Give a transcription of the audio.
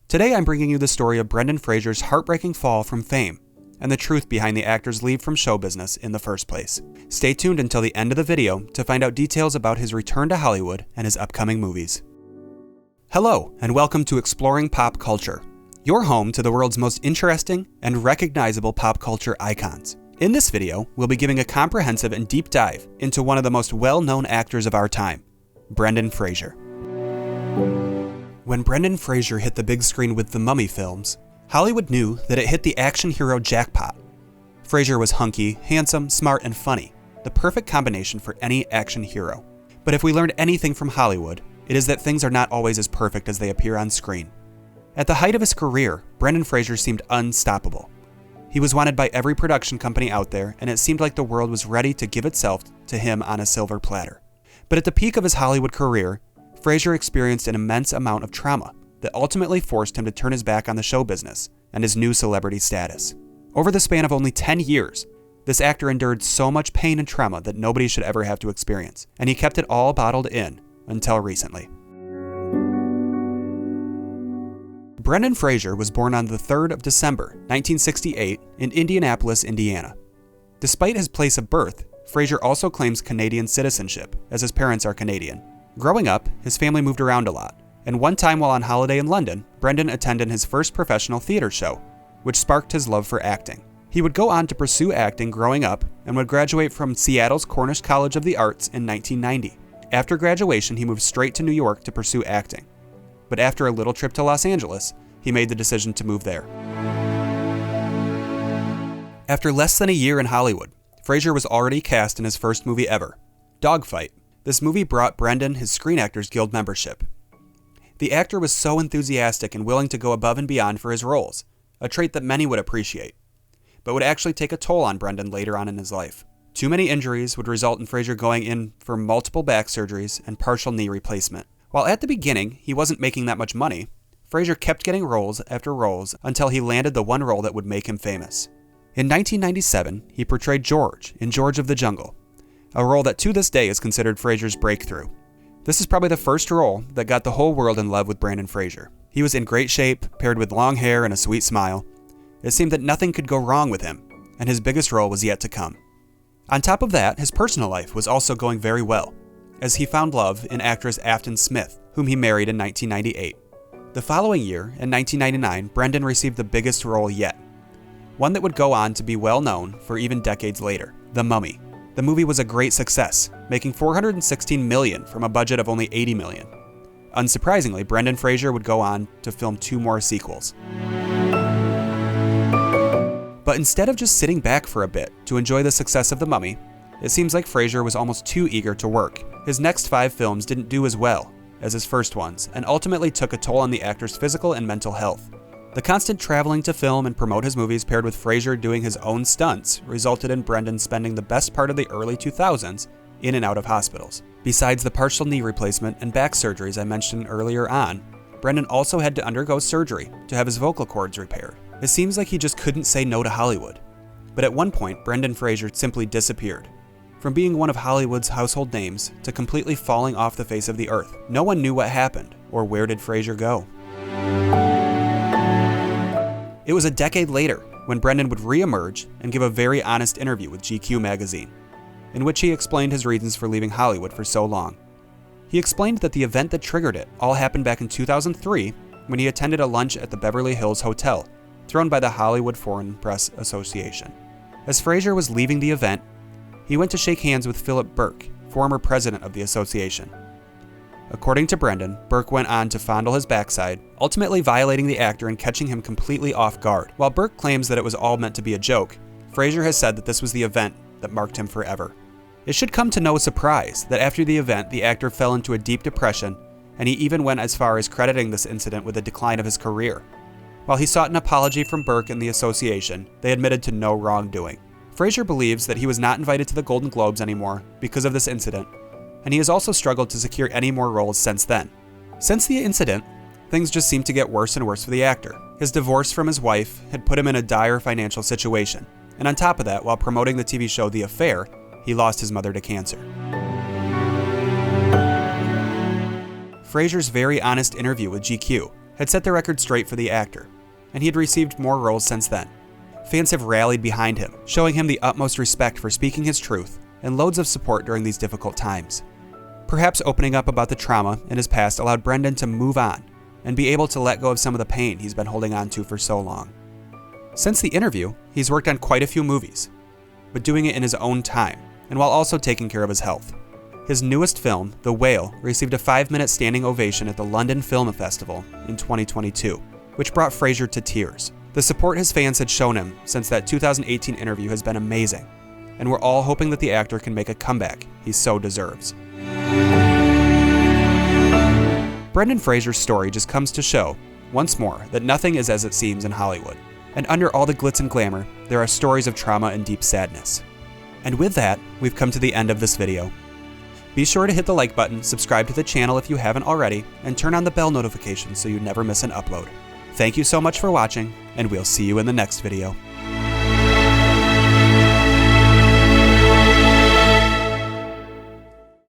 Today I'm bringing you the story of Brendan Fraser's heartbreaking fall from fame and the truth behind the actor's leave from show business in the first place. Stay tuned until the end of the video to find out details about his return to Hollywood and his upcoming movies. Hello, and welcome to Exploring Pop Culture, your home to the world's most interesting and recognizable pop culture icons. In this video, we'll be giving a comprehensive and deep dive into one of the most well-known actors of our time, Brendan Fraser. When Brendan Fraser hit the big screen with the Mummy films, Hollywood knew that it hit the action hero jackpot. Fraser was hunky, handsome, smart, and funny, the perfect combination for any action hero. But if we learned anything from Hollywood, it is that things are not always as perfect as they appear on screen. At the height of his career, Brendan Fraser seemed unstoppable. He was wanted by every production company out there, and it seemed like the world was ready to give itself to him on a silver platter. But at the peak of his Hollywood career, Fraser experienced an immense amount of trauma that ultimately forced him to turn his back on the show business and his new celebrity status. Over the span of only 10 years, this actor endured so much pain and trauma that nobody should ever have to experience, and he kept it all bottled in until recently. Brendan Fraser was born on the 3rd of December, 1968 in Indianapolis, Indiana. Despite his place of birth, Fraser also claims Canadian citizenship, as his parents are Canadian. Growing up, his family moved around a lot, and one time while on holiday in London, Brendan attended his first professional theater show, which sparked his love for acting. He would go on to pursue acting growing up and would graduate from Seattle's Cornish College of the Arts in 1990. After graduation, he moved straight to New York to pursue acting. But after a little trip to Los Angeles, he made the decision to move there. After less than a year in Hollywood, Fraser was already cast in his first movie ever, Dogfight. This movie brought Brendan his Screen Actors Guild membership. The actor was so enthusiastic and willing to go above and beyond for his roles, a trait that many would appreciate, but would actually take a toll on Brendan later on in his life. Too many injuries would result in Fraser going in for multiple back surgeries and partial knee replacement. While at the beginning, he wasn't making that much money, Fraser kept getting roles after roles until he landed the one role that would make him famous. In 1997, he portrayed George in George of the Jungle, a role that to this day is considered Fraser's breakthrough. This is probably the first role that got the whole world in love with Brendan Fraser. He was in great shape, paired with long hair and a sweet smile. It seemed that nothing could go wrong with him, and his biggest role was yet to come. On top of that, his personal life was also going very well, as he found love in actress Afton Smith, whom he married in 1998. The following year, in 1999, Brendan received the biggest role yet, one that would go on to be well known for even decades later, The Mummy. The movie was a great success, making $416 million from a budget of only $80 million. Unsurprisingly, Brendan Fraser would go on to film 2 more sequels. But instead of just sitting back for a bit to enjoy the success of The Mummy, it seems like Fraser was almost too eager to work. His next 5 films didn't do as well as his first ones, and ultimately took a toll on the actor's physical and mental health. The constant traveling to film and promote his movies paired with Fraser doing his own stunts resulted in Brendan spending the best part of the early 2000s in and out of hospitals. Besides the partial knee replacement and back surgeries I mentioned earlier on, Brendan also had to undergo surgery to have his vocal cords repaired. It seems like he just couldn't say no to Hollywood. But at one point, Brendan Fraser simply disappeared. From being one of Hollywood's household names to completely falling off the face of the earth. No one knew what happened, or where did Fraser go. It was a decade later when Brendan would re-emerge and give a very honest interview with GQ magazine, in which he explained his reasons for leaving Hollywood for so long. He explained that the event that triggered it all happened back in 2003 when he attended a lunch at the Beverly Hills Hotel, thrown by the Hollywood Foreign Press Association. As Fraser was leaving the event, he went to shake hands with Philip Burke, former president of the association. According to Brendan, Burke went on to fondle his backside, ultimately violating the actor and catching him completely off guard. While Burke claims that it was all meant to be a joke, Fraser has said that this was the event that marked him forever. It should come to no surprise that after the event, the actor fell into a deep depression, and he even went as far as crediting this incident with the decline of his career. While he sought an apology from Burke and the association, they admitted to no wrongdoing. Fraser believes that he was not invited to the Golden Globes anymore because of this incident, and he has also struggled to secure any more roles since then. Since the incident, things just seemed to get worse and worse for the actor. His divorce from his wife had put him in a dire financial situation, and on top of that, while promoting the TV show The Affair, he lost his mother to cancer. Fraser's very honest interview with GQ had set the record straight for the actor, and he had received more roles since then. Fans have rallied behind him, showing him the utmost respect for speaking his truth and loads of support during these difficult times. Perhaps opening up about the trauma in his past allowed Brendan to move on and be able to let go of some of the pain he's been holding on to for so long. Since the interview, he's worked on quite a few movies, but doing it in his own time and while also taking care of his health. His newest film, The Whale, received a 5-minute standing ovation at the London Film Festival in 2022, which brought Fraser to tears. The support his fans had shown him since that 2018 interview has been amazing, and we're all hoping that the actor can make a comeback he so deserves. Brendan Fraser's story just comes to show, once more, that nothing is as it seems in Hollywood, and under all the glitz and glamour, there are stories of trauma and deep sadness. And with that, we've come to the end of this video. Be sure to hit the like button, subscribe to the channel if you haven't already, and turn on the bell notifications so you never miss an upload. Thank you so much for watching, and we'll see you in the next video.